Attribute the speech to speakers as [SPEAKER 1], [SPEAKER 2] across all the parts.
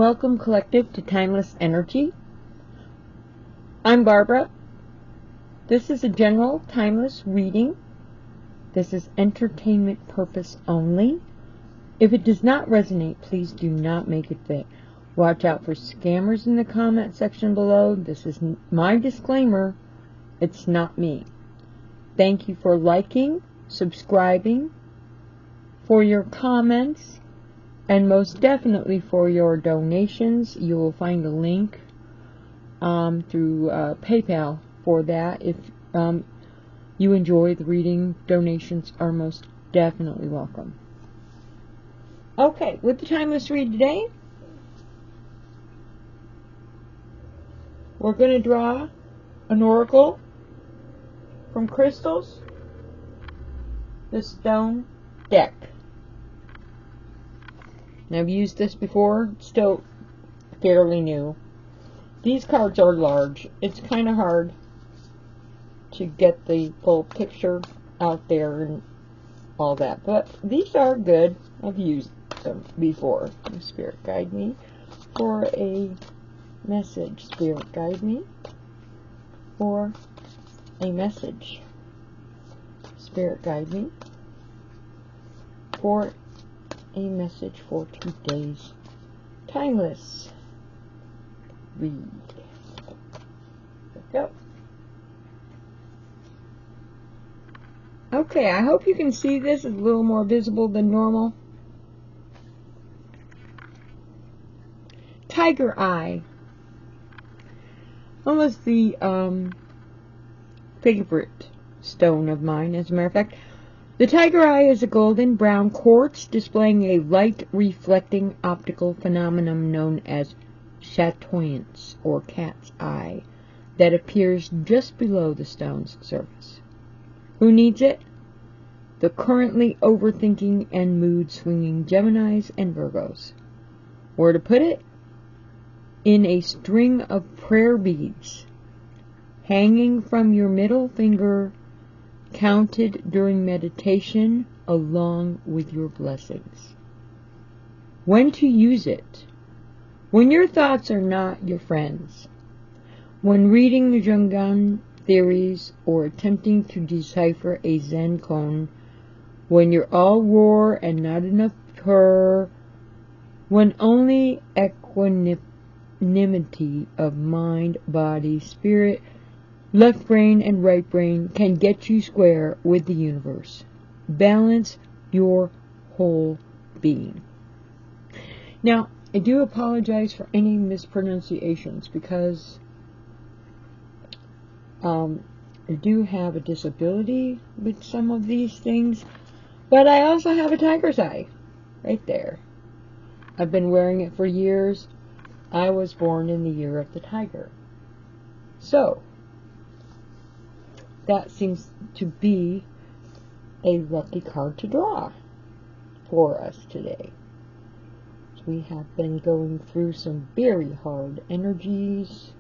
[SPEAKER 1] Welcome, Collective, to Timeless Energy. I'm Barbara. This is a general timeless reading. This is entertainment purpose only. If it does not resonate, please do not make it fit. Watch out for scammers in the comment section below. This is my disclaimer. It's not me. Thank you for liking, subscribing, for your comments, and most definitely for your donations. You will find a link through PayPal for that. If you enjoy the reading, donations are most definitely welcome. Okay, with the Timeless Read today, we're going to draw an oracle from crystals, the stone deck. Now, I've used this before, still fairly new. These cards are large. It's kind of hard to get the full picture out there and all that, but these are good. I've used them before. Spirit, guide me for a message. Spirit, guide me for a message. Spirit, guide me for a message for today's Timeless Read. There we go. Okay, I hope you can see this. It's a little more visible than normal. Tiger Eye. That was the favorite stone of mine, as a matter of fact. The tiger eye is a golden brown quartz displaying a light-reflecting optical phenomenon known as chatoyance, or cat's eye, that appears just below the stone's surface. Who needs it? The currently overthinking and mood-swinging Geminis and Virgos. Where to put it? In a string of prayer beads, hanging from your middle finger, counted during meditation along with your blessings. When to use it? When your thoughts are not your friends. When reading the Jungian theories or attempting to decipher a Zen koan. When you're all roar and not enough purr. When only equanimity of mind, body, spirit, left brain and right brain can get you square with the universe. Balance your whole being. Now, I do apologize for any mispronunciations because I do have a disability with some of these things, but I also have a tiger's eye right there. I've been wearing it for years. I was born in the year of the tiger. So, that seems to be a lucky card to draw for us today. We have been going through some very hard energies.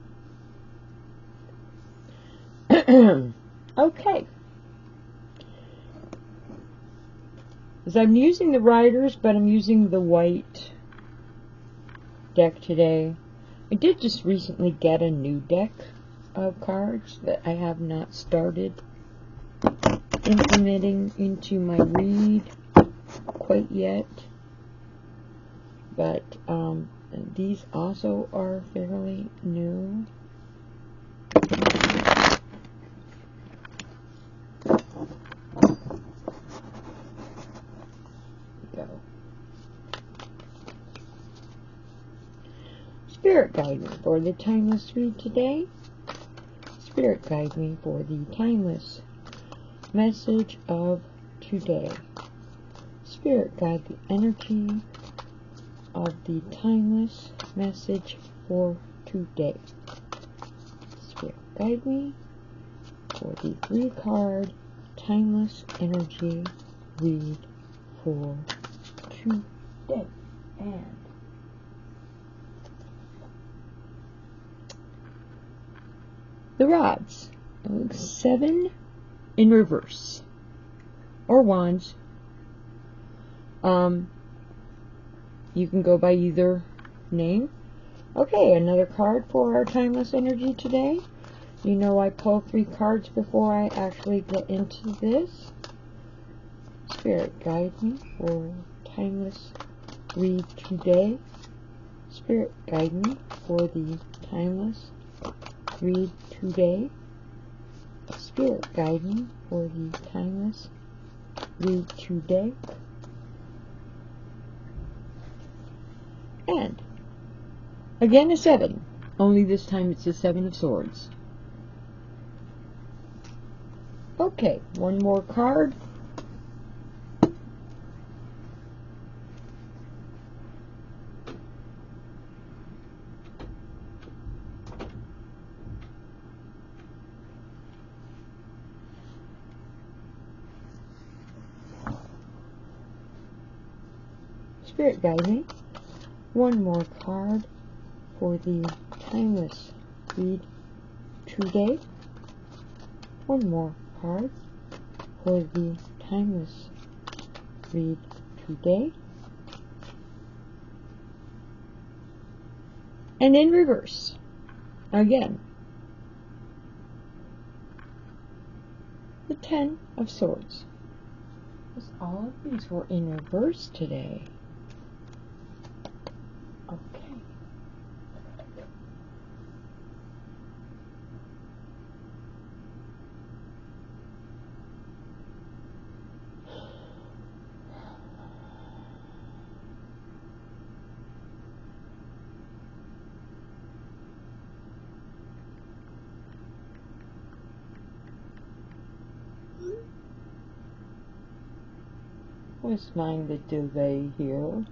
[SPEAKER 1] Okay. As I'm using the riders, but I'm using the white deck today. I did just recently get a new deck of cards that I have not started implementing into my read quite yet, but these also are fairly new. Go. Spirit guide me for the Timeless Read today. Spirit guide me for the timeless message of today. Spirit guide the energy of the timeless message for today. Spirit guide me for the 3-card timeless energy read for today. And the rods. 7 in reverse. Or wands. You can go by either name. Okay, another card for our timeless energy today. You know I pull 3 cards before I actually get into this. Spirit, guide me for timeless read today. Spirit, guide me for the timeless read today. Spirit, guide me for the timeless read today. And again a 7, only this time it's the 7 of Swords. Okay, one more card. Spirit, guide me. One more card for the timeless read today. One more card for the timeless read today. And in reverse, again, the 10 of Swords. Because all of these were in reverse today. Okay. What's mine the duvet here?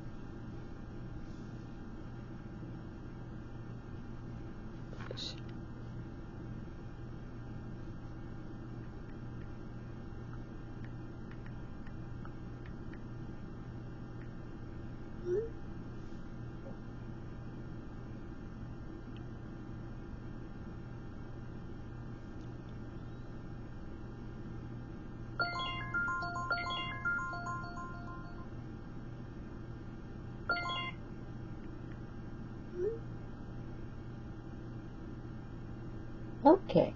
[SPEAKER 1] Okay.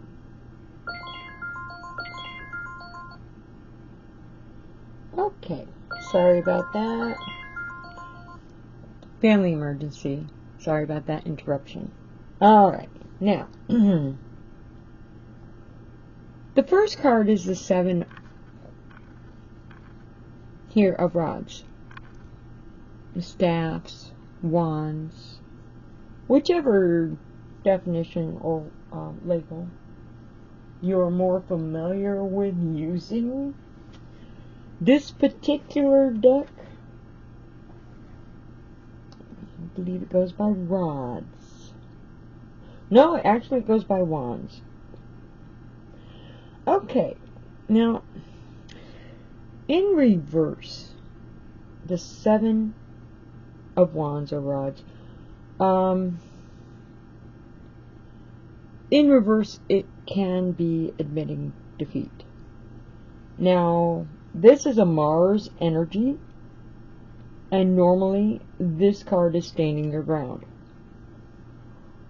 [SPEAKER 1] Okay. Sorry about that. Family emergency. Sorry about that interruption. Alright. Now, the first card is the 7 here of rods. The staffs, wands, whichever definition or label you're more familiar with using. This particular deck, I believe it goes by rods. No, actually it goes by wands. Okay, now in reverse, the 7 of wands or rods, in reverse it can be admitting defeat. Now this is a Mars energy, and normally this card is standing your ground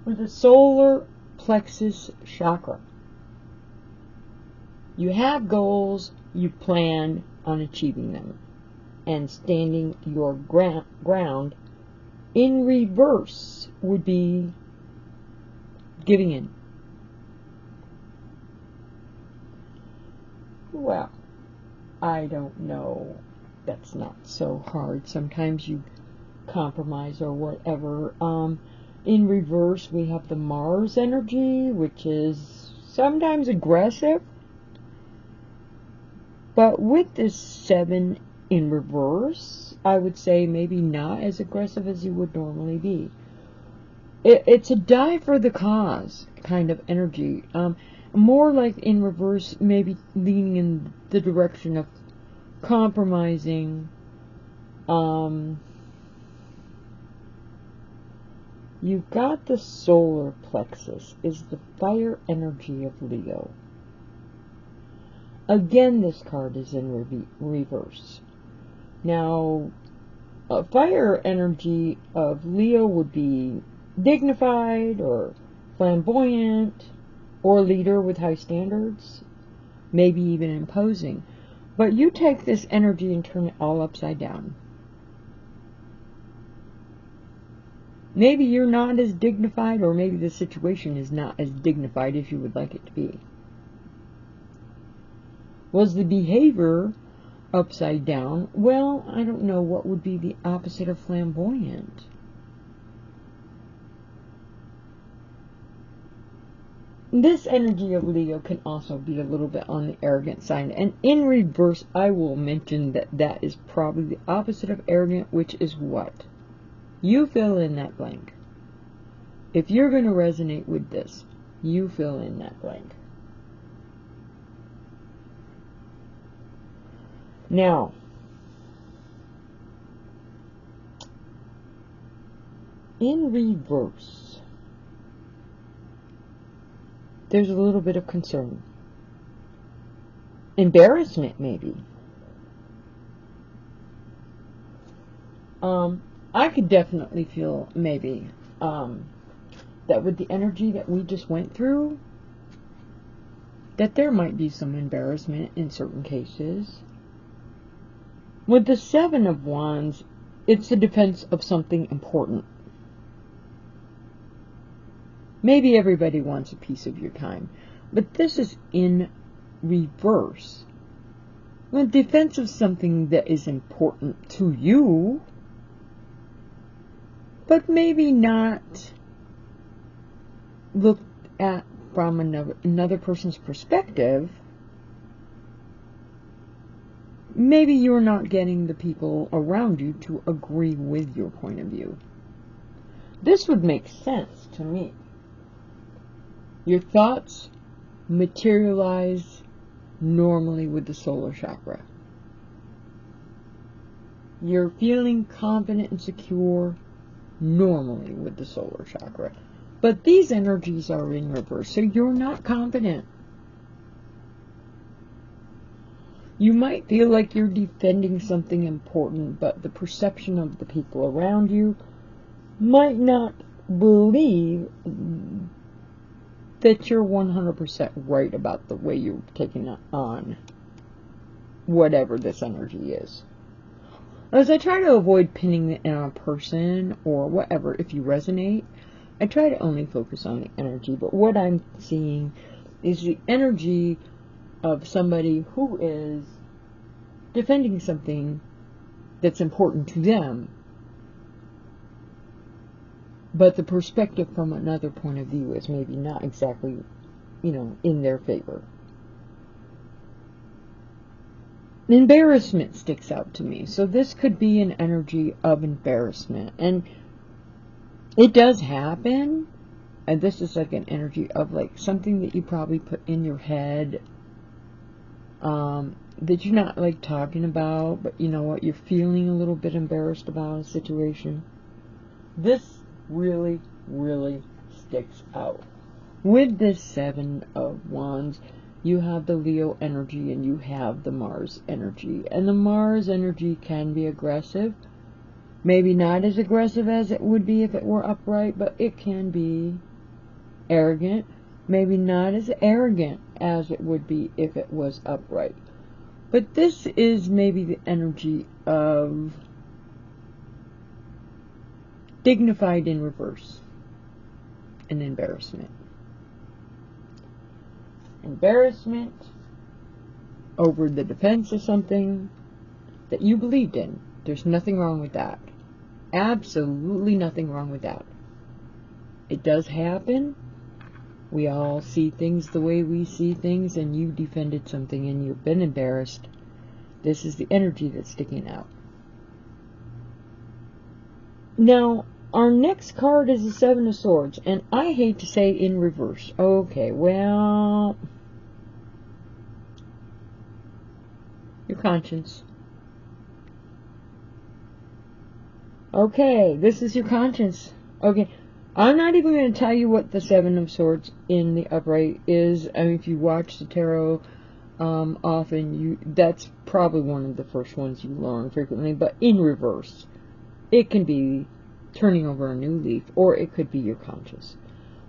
[SPEAKER 1] with the solar plexus chakra. You have goals, you plan on achieving them, and standing your ground in reverse would be giving in. Well, I don't know. That's not so hard. Sometimes you compromise or whatever. In reverse, we have the Mars energy, which is sometimes aggressive. But with this 7 in reverse, I would say maybe not as aggressive as you would normally be. It's a die for the cause kind of energy. More like in reverse, maybe leaning in the direction of compromising. You've got the solar plexus, is the fire energy of Leo. Again, this card is in reverse. Now, Fire energy of Leo would be dignified or flamboyant or leader with high standards, maybe even imposing. But you take this energy and turn it all upside down. Maybe you're not as dignified, or maybe the situation is not as dignified as you would like it to be. Was the behavior upside down? Well, I don't know what would be the opposite of flamboyant. This energy of Leo can also be a little bit on the arrogant side. And in reverse, I will mention that that is probably the opposite of arrogant, which is what? You fill in that blank. If you're going to resonate with this, you fill in that blank. Now, in reverse, there's a little bit of concern. Embarrassment, maybe. I could definitely feel, maybe, that with the energy that we just went through, that there might be some embarrassment in certain cases. With the Seven of Wands, it's the defense of something important. Maybe everybody wants a piece of your time, but this is in reverse. The defense of something that is important to you, but maybe not looked at from another person's perspective. Maybe you're not getting the people around you to agree with your point of view. This would make sense to me. Your thoughts materialize normally with the solar chakra. You're feeling confident and secure normally with the solar chakra. But these energies are in reverse, so you're not confident. You might feel like you're defending something important, but the perception of the people around you might not believe that you're 100% right about the way you're taking on whatever this energy is. As I try to avoid pinning it on a person or whatever, if you resonate, I try to only focus on the energy. But what I'm seeing is the energy of somebody who is defending something that's important to them, but the perspective from another point of view is maybe not exactly, in their favor. Embarrassment sticks out to me. So this could be an energy of embarrassment. And it does happen. And this is like an energy of like something that you probably put in your head that you're not like talking about, but you know what, you're feeling a little bit embarrassed about a situation. This really, really sticks out. With this Seven of Wands, you have the Leo energy and you have the Mars energy. And the Mars energy can be aggressive. Maybe not as aggressive as it would be if it were upright, but it can be arrogant. Maybe not as arrogant as it would be if it was upright. But this is maybe the energy of dignified in reverse and embarrassment. Embarrassment over the defense of something that you believed in. There's nothing wrong with that. Absolutely nothing wrong with that. It does happen. We all see things the way we see things, and you defended something and you've been embarrassed. This is the energy that's sticking out. Now, our next card is the Seven of Swords, and I hate to say in reverse. Okay, well, your conscience. Okay, this is your conscience. Okay, I'm not even going to tell you what the Seven of Swords in the upright is. I mean, if you watch the tarot often, that's probably one of the first ones you learn frequently, but in reverse. It can be turning over a new leaf, or it could be your conscious.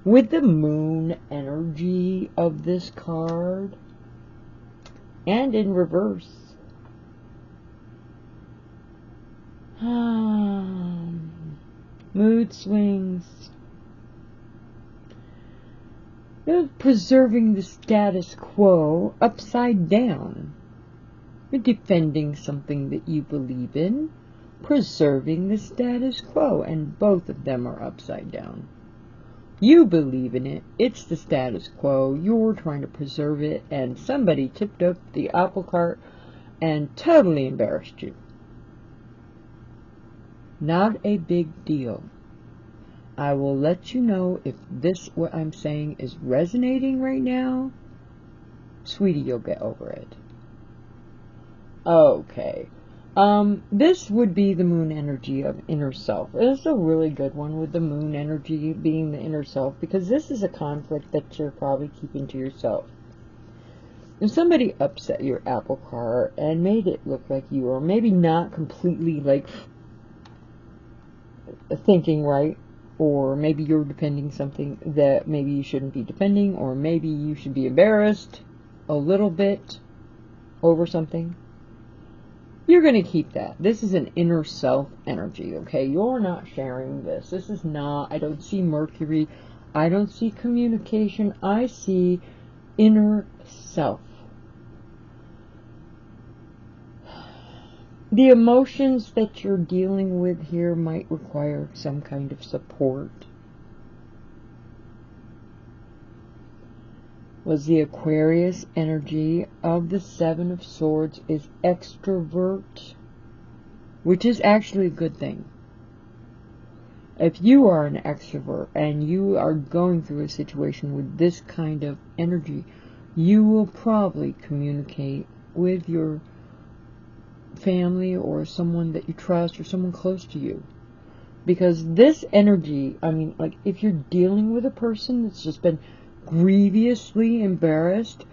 [SPEAKER 1] With the moon energy of this card, and in reverse, mood swings, you're preserving the status quo upside down. You're defending something that you believe in, preserving the status quo, and both of them are upside down. You believe in it, it's the status quo, you're trying to preserve it, and somebody tipped up the apple cart and totally embarrassed you. Not a big deal. I will let you know if this, what I'm saying, is resonating right now. Sweetie, you'll get over it. Okay. This would be the moon energy of inner self. It's a really good one with the moon energy being the inner self, because this is a conflict that you're probably keeping to yourself. If somebody upset your apple cart and made it look like you were maybe not completely like thinking right, or maybe you're defending something that maybe you shouldn't be defending, or maybe you should be embarrassed a little bit over something, you're going to keep that. This is an inner self energy, okay? You're not sharing this. This is not, I don't see Mercury. I don't see communication. I see inner self. The emotions that you're dealing with here might require some kind of support. Was the Aquarius energy of the Seven of Swords is extrovert, which is actually a good thing. If you are an extrovert and you are going through a situation with this kind of energy, you will probably communicate with your family or someone that you trust or someone close to you. Because this energy, I mean, like if you're dealing with a person that's just been grievously embarrassed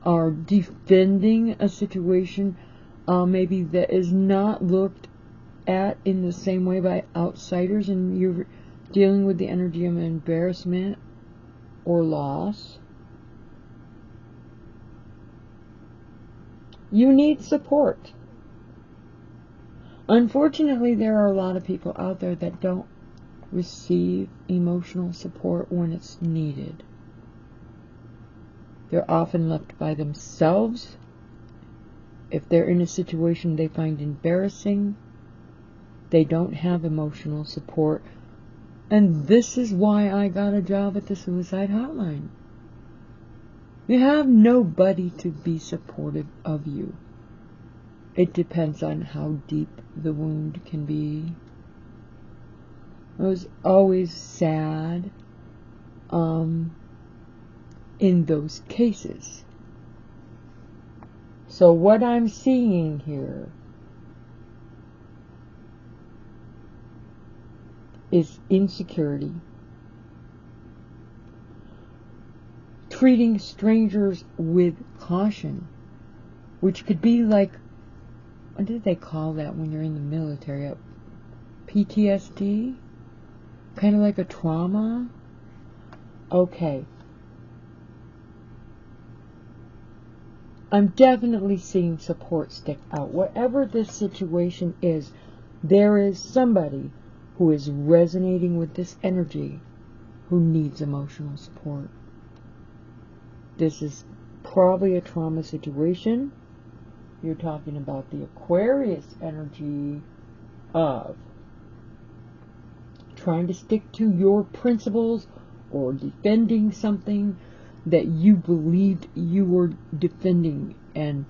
[SPEAKER 1] or defending a situation maybe that is not looked at in the same way by outsiders, and you're dealing with the energy of embarrassment or loss, you need support. Unfortunately, there are a lot of people out there that don't receive emotional support when it's needed. They're often left by themselves. If they're in a situation they find embarrassing, they don't have emotional support. And this is why I got a job at the suicide hotline. You have nobody to be supportive of you. It depends on how deep the wound can be. It was always sad in those cases. So what I'm seeing here is insecurity. Treating strangers with caution, which could be like, what did they call that when you're in the military? PTSD? Kind of like a trauma? Okay. I'm definitely seeing support stick out. Whatever this situation is, there is somebody who is resonating with this energy who needs emotional support. This is probably a trauma situation. You're talking about the Aquarius energy of trying to stick to your principles or defending something that you believed you were defending, and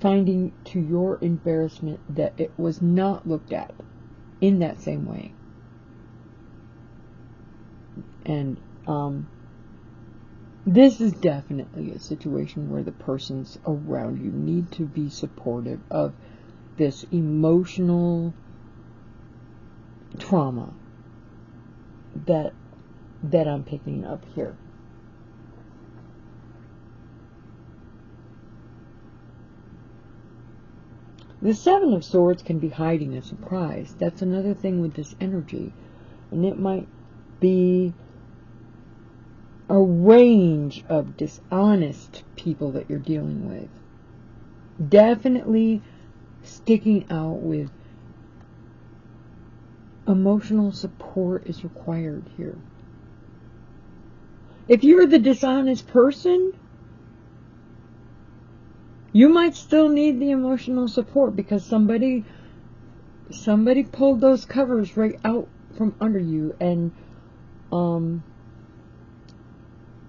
[SPEAKER 1] finding to your embarrassment that it was not looked at in that same way. And this is definitely a situation where the persons around you need to be supportive of this emotional trauma that I'm picking up here. The Seven of Swords can be hiding a surprise. That's another thing with this energy. And it might be a range of dishonest people that you're dealing with. Definitely sticking out with emotional support is required here. If you're the dishonest person, you might still need the emotional support because somebody pulled those covers right out from under you. And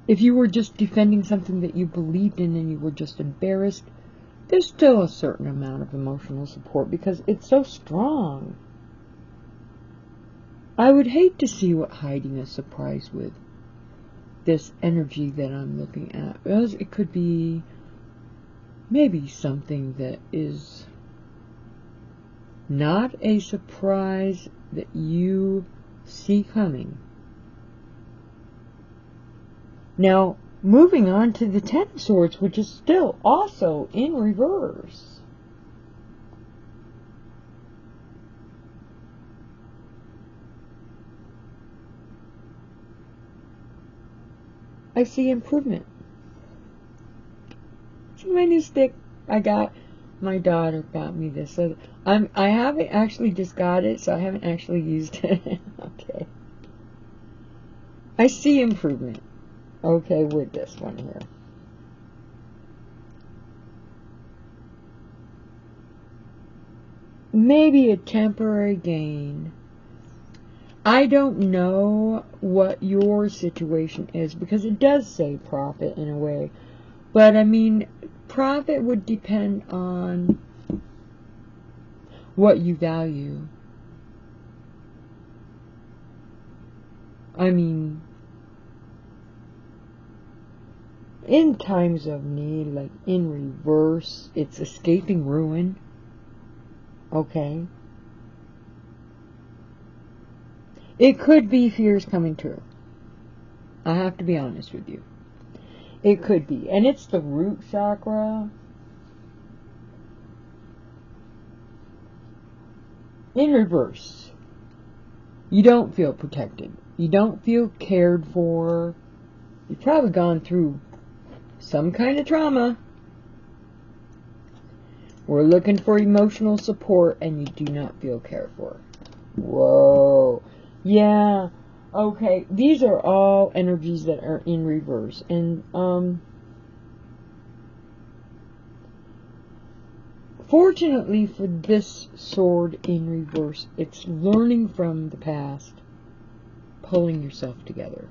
[SPEAKER 1] if you were just defending something that you believed in and you were just embarrassed, there's still a certain amount of emotional support because it's so strong. I would hate to see what hiding a surprise with this energy that I'm looking at. It could be maybe something that is not a surprise that you see coming. Now, moving on to the Ten of Swords, which is still also in reverse. I see improvement. See my new stick I got? My daughter got me this. So I haven't actually just got it, so I haven't actually used it. Okay. I see improvement. Okay, with this one here. Maybe a temporary gain. I don't know what your situation is because it does say profit in a way. But I mean, profit would depend on what you value. I mean, in times of need, like in reverse, it's escaping ruin. Okay. It could be fears coming true. I have to be honest with you. It could be. And it's the root chakra. In reverse. You don't feel protected. You don't feel cared for. You've probably gone through some kind of trauma. We're looking for emotional support and you do not feel cared for. Whoa. Yeah. Okay. These are all energies that are in reverse. And, fortunately for this sword in reverse, it's learning from the past, pulling yourself together.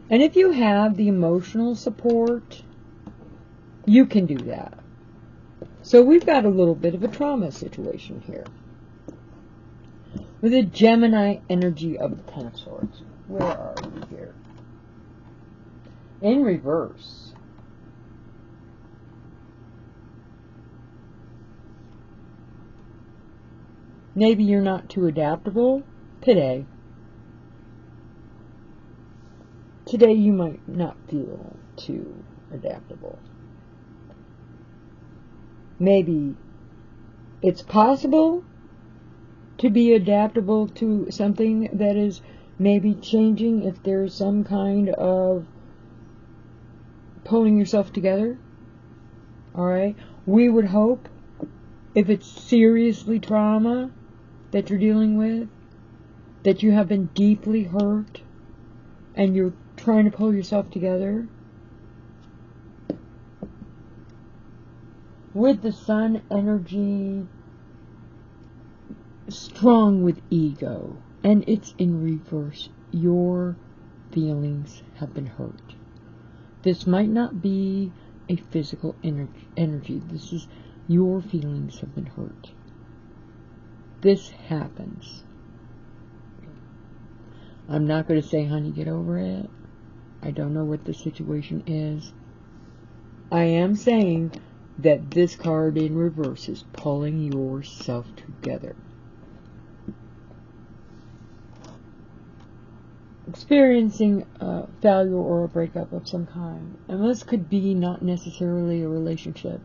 [SPEAKER 1] And if you have the emotional support, you can do that. So we've got a little bit of a trauma situation here. With the Gemini energy of the Ten of Swords. Where are we here? In reverse. Maybe you're not too adaptable today. Today you might not feel too adaptable. Maybe it's possible to be adaptable to something that is maybe changing if there's some kind of pulling yourself together. Alright? We would hope, if it's seriously trauma that you're dealing with, that you have been deeply hurt and you're trying to pull yourself together. With the Sun energy, strong with ego, and it's in reverse. Your feelings have been hurt. This might not be a physical energy. This is your feelings have been hurt. This happens. I'm not going to say, honey, get over it. I don't know what the situation is. I am saying that this card in reverse is pulling yourself together. Experiencing a failure or a breakup of some kind. And this could be not necessarily a relationship.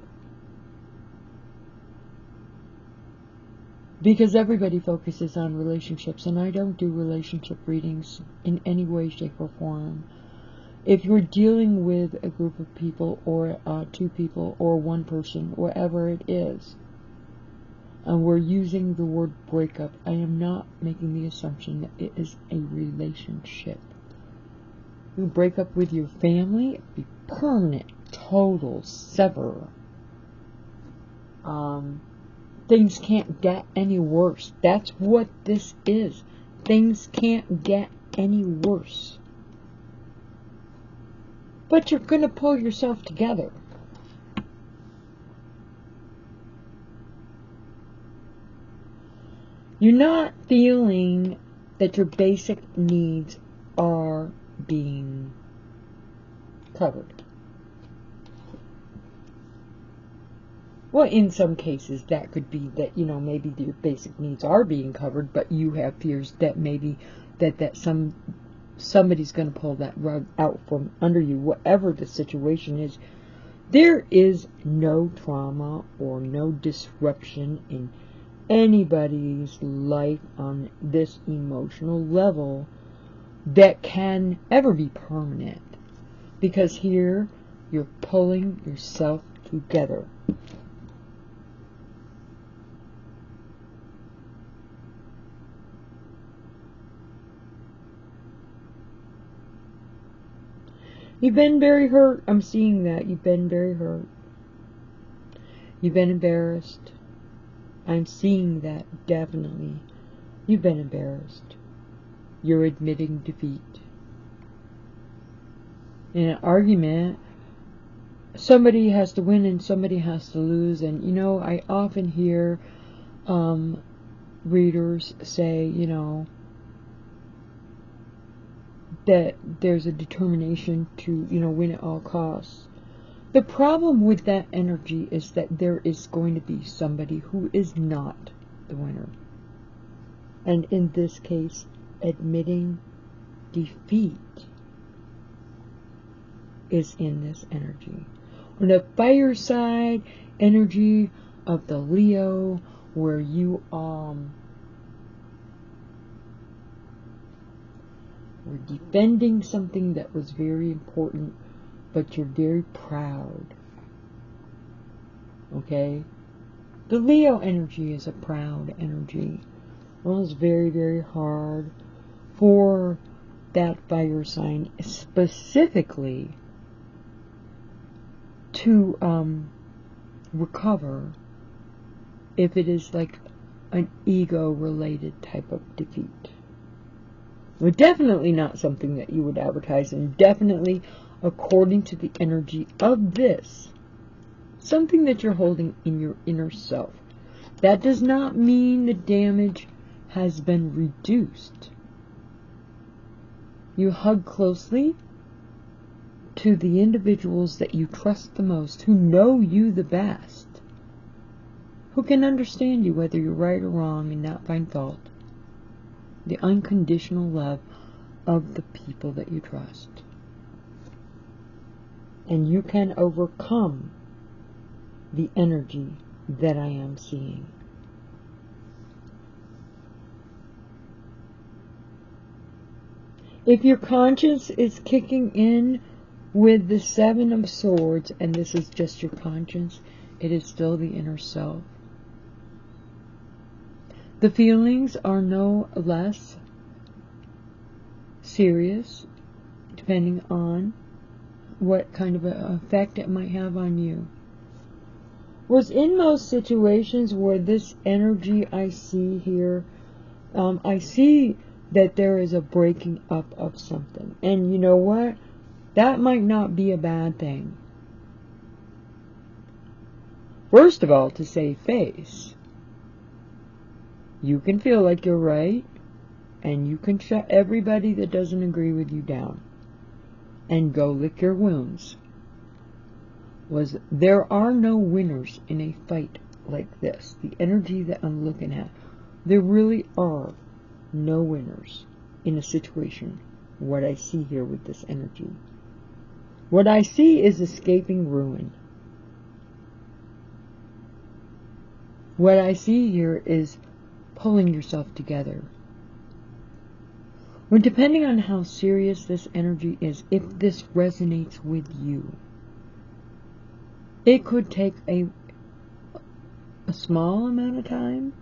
[SPEAKER 1] Because everybody focuses on relationships, and I don't do relationship readings in any way, shape, or form. If you're dealing with a group of people, or 2 people, or 1 person, whatever it is, and we're using the word breakup, I am not making the assumption that it is a relationship. You break up with your family, it'd be permanent, total, sever. Things can't get any worse. That's what this is. Things can't get any worse. But you're going to pull yourself together. You're not feeling that your basic needs are being covered. Well, in some cases, that could be that, maybe your basic needs are being covered, but you have fears that maybe somebody's going to pull that rug out from under you, whatever the situation is. There is no trauma or no disruption in anybody's life on this emotional level that can ever be permanent, because here you're pulling yourself together. You've been very hurt. I'm seeing that. You've been very hurt. You've been embarrassed. I'm seeing that, definitely. You've been embarrassed. You're admitting defeat. In an argument, somebody has to win and somebody has to lose. And, I often hear readers say, that there's a determination to, win at all costs. The problem with that energy is that there is going to be somebody who is not the winner. And in this case, admitting defeat is in this energy. On the fire side energy of the Leo, where you were defending something that was very important, but you're very proud. Okay? The Leo energy is a proud energy. Well, it's very, very hard for that fire sign specifically to recover if it is like an ego-related type of defeat. Well, definitely not something that you would advertise, and definitely, according to the energy of this, something that you're holding in your inner self. That does not mean the damage has been reduced. You hug closely to the individuals that you trust the most, who know you the best, who can understand you whether you're right or wrong and not find fault. The unconditional love of the people that you trust. And you can overcome the energy that I am seeing. If your conscience is kicking in with the 7 of Swords, and this is just your conscience, it is still the inner self. The feelings are no less serious, depending on what kind of an effect it might have on you. Was in most situations where this energy I see here, I see that there is a breaking up of something. And you know what? That might not be a bad thing. First of all, to save face, you can feel like you're right, and you can shut everybody that doesn't agree with you down, and go lick your wounds. There are no winners in a fight like this. The energy that I'm looking at, there really are no winners in a situation. What I see here with this energy, what I see is escaping ruin. What I see here is pulling yourself together. Well, depending on how serious this energy is, if this resonates with you, it could take a small amount of time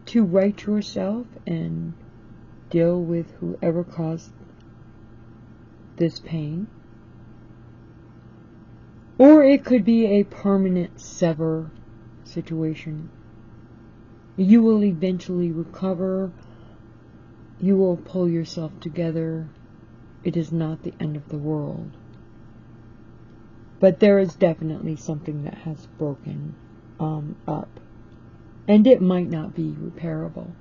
[SPEAKER 1] to right yourself and deal with whoever caused this pain. Or it could be a permanent sever situation. You will eventually recover. You will pull yourself together. It is not the end of the world. But there is definitely something that has broken up. And it might not be repairable.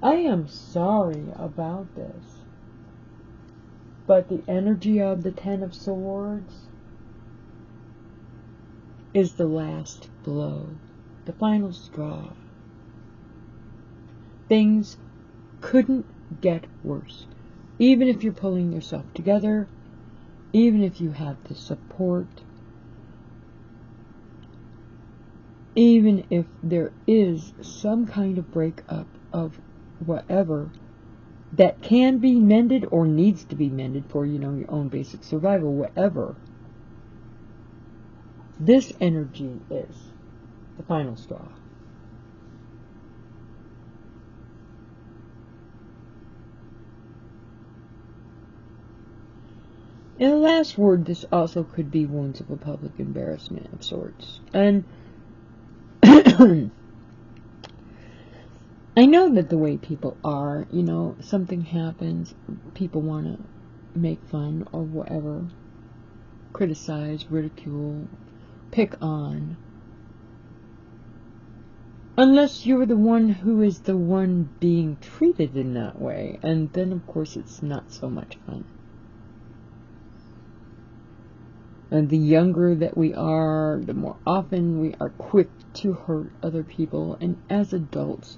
[SPEAKER 1] I am sorry about this. But the energy of the Ten of Swords is the last blow. The final straw. Things couldn't get worse. Even if you're pulling yourself together, even if you have the support, even if there is some kind of breakup of whatever that can be mended or needs to be mended for, your own basic survival, whatever, this energy is the final straw. And the last word, this also could be wounds of a public embarrassment of sorts. And I know that the way people are, something happens, people want to make fun or whatever, criticize, ridicule, pick on. Unless you're the one who is the one being treated in that way. And then, of course, it's not so much fun. And the younger that we are, the more often we are quick to hurt other people. And as adults,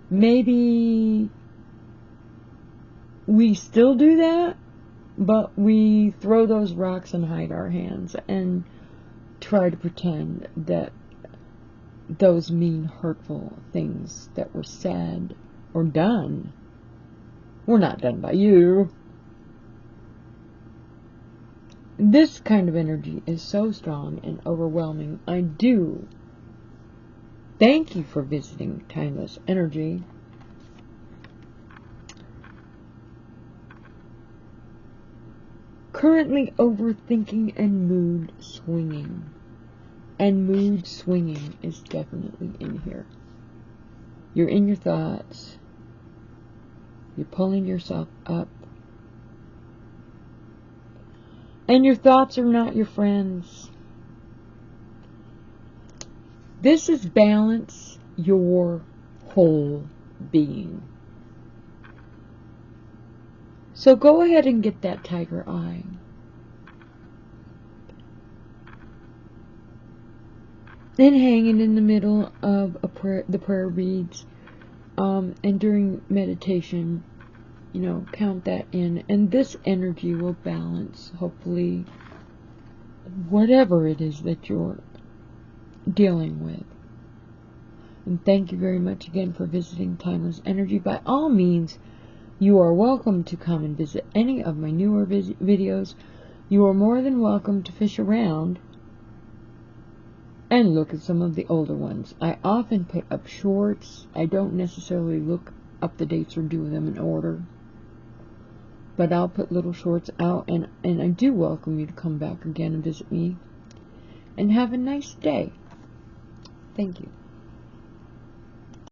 [SPEAKER 1] maybe we still do that, but we throw those rocks and hide our hands and try to pretend that those mean, hurtful things that were said or done were not done by you. This kind of energy is so strong and overwhelming. I do thank you for visiting Timeless Energy. Currently overthinking and mood swinging. And mood swinging is definitely in here. You're in your thoughts. You're pulling yourself up. And your thoughts are not your friends. This is balance your whole being. So go ahead and get that tiger eye. And hang it in the middle of the prayer beads. And during meditation, count that in. And this energy will balance, hopefully, whatever it is that you're dealing with. And thank you very much again for visiting Timeless Energy. By all means, you are welcome to come and visit any of my newer videos. You are more than welcome to fish around and look at some of the older ones. I often put up shorts. I don't necessarily look up the dates or do them in order. But I'll put little shorts out, and I do welcome you to come back again and visit me. And have a nice day. Thank you.